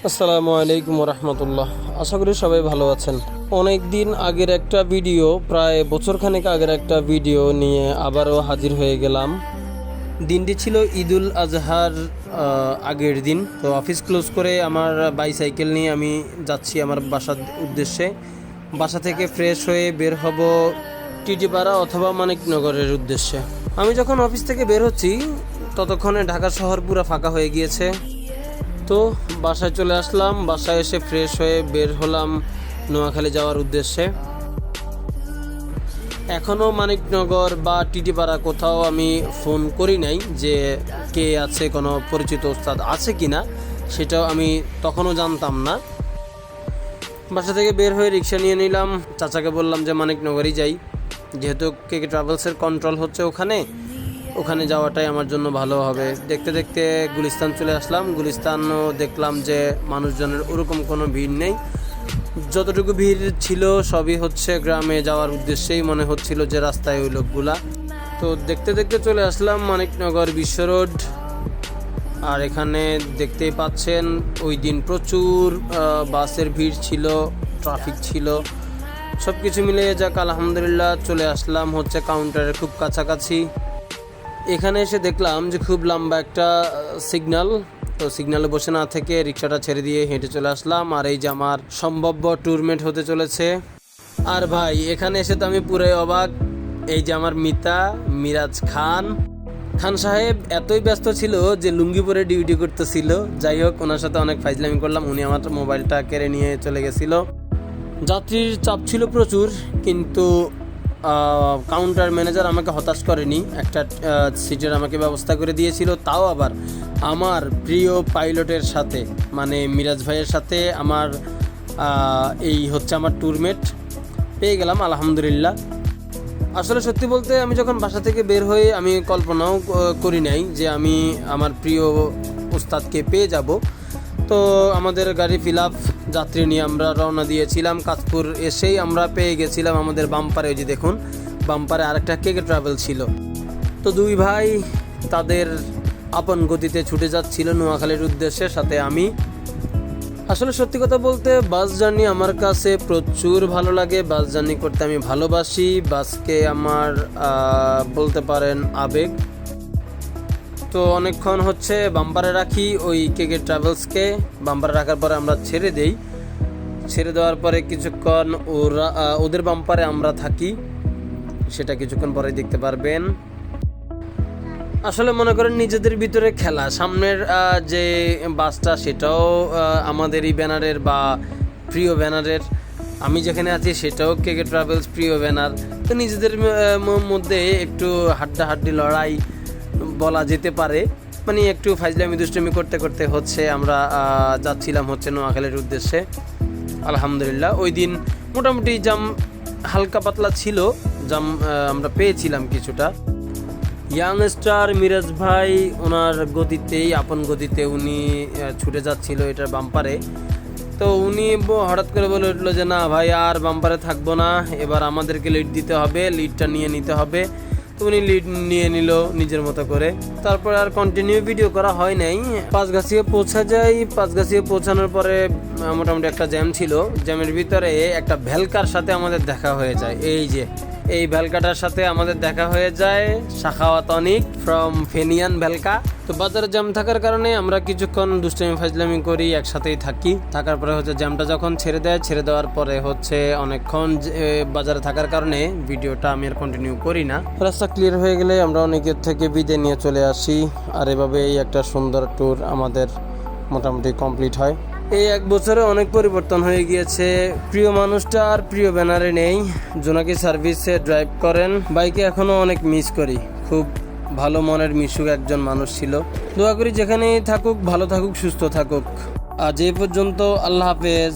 আসসালামু আলাইকুম রহমতুল্লাহ। আশা করি সবাই ভালো আছেন। অনেক দিন আগের একটা ভিডিও, প্রায় বছরখানেক আগের একটা ভিডিও নিয়ে আবারও হাজির হয়ে গেলাম। দিনটি ছিল ঈদুল আজহার আগের দিন। তো অফিস ক্লোজ করে আমার বাইসাইকেল নিয়ে আমি যাচ্ছি আমার বাসার উদ্দেশ্যে। বাসা থেকে ফ্রেশ হয়ে বের হব টিটিপাড়া অথবা মানিকনগরের উদ্দেশ্যে। আমি যখন অফিস থেকে বের হচ্ছি ততক্ষণে ঢাকা শহর পুরো ফাঁকা হয়ে গিয়েছে। তো বাসায় চলে আসলাম। বাসায় এসে ফ্রেশ হয়ে বের হলাম নোয়াখালী যাওয়ার উদ্দেশ্যে। এখনও মানিকনগর বা টিটিপাড়া কোথাও আমি ফোন করি নাই যে কে আছে, কোনো পরিচিত ওস্তাদ আছে কি না, সেটাও আমি তখনও জানতাম না। বাসা থেকে বের হয়ে রিক্সা নিয়ে নিলাম। চাচাকে বললাম যে মানিকনগরই যাই, যেহেতু কে ট্রাভেলসের কন্ট্রোল হচ্ছে ওখানে যাওয়াটাই আমার জন্য ভালো হবে। দেখতে দেখতে গুলিস্তান চলে আসলাম। গুলিস্তানও দেখলাম যে মানুষজনের ওরকম কোনো ভিড় নেই। যতটুকু ভিড় ছিল সবই হচ্ছে গ্রামে যাওয়ার উদ্দেশ্যেই মনে হচ্ছিল যে রাস্তায় ওই লোকগুলা। তো দেখতে দেখতে চলে আসলাম মানিকনগর বিশ্ব রোড। আর এখানে দেখতেই পাচ্ছেন ওই দিন প্রচুর বাসের ভিড় ছিল, ট্রাফিক ছিল। সব কিছু মিলিয়ে যাক আলহামদুলিল্লাহ চলে আসলাম হচ্ছে কাউন্টারের খুব কাছাকাছি। এখানে এসে দেখলাম যে খুব লম্বা একটা সিগন্যাল। তো সিগন্যালে বসে না থেকে রিক্সাটা ছেড়ে দিয়ে হেঁটে চলে আসলাম। আর এই যে আমার সম্ভাব্য ট্যুরমেট হতে চলেছে। আর ভাই এখানে এসে তো আমি পুরোই অবাক। এই যে আমার মিরাজ খান সাহেব এতই ব্যস্ত ছিল যে লুঙ্গি পরে ডিউটি করতেছিল। যাই হোক, ওনার সাথে অনেক ফাইজলামি করলাম। উনি আমার মোবাইলটা কেড়ে নিয়ে চলে গেছিল। যাত্রীর চাপ ছিল প্রচুর, কিন্তু কাউন্টার ম্যানেজার আমাকে হতাশ করেনি। একটা সিটের আমাকে ব্যবস্থা করে দিয়েছিল, তাও আবার আমার প্রিয় পাইলটের সাথে, মানে মিরাজ ভাইয়ের সাথে। আমার এই হচ্ছে আমার ট্যুরমেট পেয়ে গেলাম আলহামদুলিল্লাহ। আসলে সত্যি বলতে আমি যখন বাসা থেকে বের হয়ে আমি কল্পনাও করি নাই যে আমি আমার প্রিয় ওস্তাদকে পেয়ে যাব। তো আমাদের গাড়ি ফিল আপ, যাত্রী নিয়ে আমরা রওনা দিয়েছিলাম। কাঁচপুর এসেই আমরা পেয়ে গেছিলাম আমাদের বাম্পারে। ওই যে দেখুন, বাম্পারে আরেকটা কে ট্রাভেল ছিল। তো দুই ভাই তাদের আপন গতিতে ছুটে যাচ্ছিল নোয়াখালীর উদ্দেশ্যে, সাথে আমি। আসলে সত্যি কথা বলতে বাস জার্নি আমার কাছে প্রচুর ভালো লাগে। বাস জার্নি করতে আমি ভালোবাসি। বাসকে আমার বলতে পারেন আবেগ। তো অনেকক্ষণ হচ্ছে বাম্পারে রাখি ওই কে ট্রাভেলসকে। বাম্পারে রাখার পরে আমরা ছেড়ে দেওয়ার পরে কিছুক্ষণ ওদের বাম্পারে আমরা থাকি। সেটা কিছুক্ষণ পরে দেখতে পারবেন। আসলে মনে করেন নিজেদের ভিতরে খেলা। সামনের যে বাসটা সেটাও আমাদেরই ব্যানারের বা প্রিয় ব্যানারের। আমি যেখানে আছি সেটাও কে ট্রাভেলস প্রিয় ব্যানার। তো নিজেদের মধ্যে একটু হাড্ডাহাড্ডি লড়াই বলা যেতে পারে। মানে একটু ফাইজলামি দুষ্টুমি করতে করতে হচ্ছে আমরা যাচ্ছিলাম হচ্ছে নোয়াখালীর উদ্দেশ্যে। আলহামদুলিল্লাহ ওই দিন মোটামুটি জাম হালকা পাতলা ছিল, জাম আমরা পেয়েছিলাম কিছুটা। ইয়াংস্টার মিরাজ ভাই ওনার গতিতেই, আপন গতিতে উনি ছুটে যাচ্ছিল এটার বাম্পারে। তো উনি হঠাৎ করে বলে উঠলো যে না ভাই, আর বাম্পারে থাকবো না, এবার আমাদেরকে লিড দিতে হবে, লিডটা নিয়ে নিতে হবে। তো উনি লিড নিয়ে নিল নিজের মতো করে। তারপর আর কন্টিনিউ ভিডিও করা হয় নাই। পাঁচগাছিয়া পৌঁছা যাই। পাঁচগাছিয়া পৌঁছানোর পরে মোটামুটি একটা জ্যাম ছিল। জ্যামের ভিতরে একটা ভ্যালকার সাথে আমাদের দেখা হয়ে যায়। এই ভ্যালকাটার সাথে আমাদের দেখা হয়ে যায় শাখাওয়াত অনিক ফ্রম ফেনিয়ান ভ্যালকা। তো বাজারে জ্যাম থাকার কারণে আমরা কিছুক্ষণ দুষ্টামি ফাজলামি করি, একসাথেই থাকার পরে হচ্ছে জ্যামটা যখন ছেড়ে দেওয়ার পরে হচ্ছে অনেকক্ষণ বাজারে থাকার কারণে ভিডিওটা আমি আর কন্টিনিউ করি না। রাস্তা ক্লিয়ার হয়ে গেলে আমরা অনেকের থেকে বিদায় নিয়ে চলে আসি। আর এভাবেই একটা সুন্দর ট্যুর আমাদের মোটামুটি কমপ্লিট হয়। এই এক বছরে অনেক পরিবর্তন হয়ে গিয়েছে। প্রিয় মানুষটা আর প্রিয় ব্যানারে নেই। জোনাকি সার্ভিসে ড্রাইভ করেন। বাইকে এখনও অনেক মিস করি। খুব ভালো মনের মিশুক একজন মানুষ ছিল। দোয়া করি যেখানেই থাকুক ভালো থাকুক, সুস্থ থাকুক। আজ এই পর্যন্ত। আল্লাহ হাফেজ।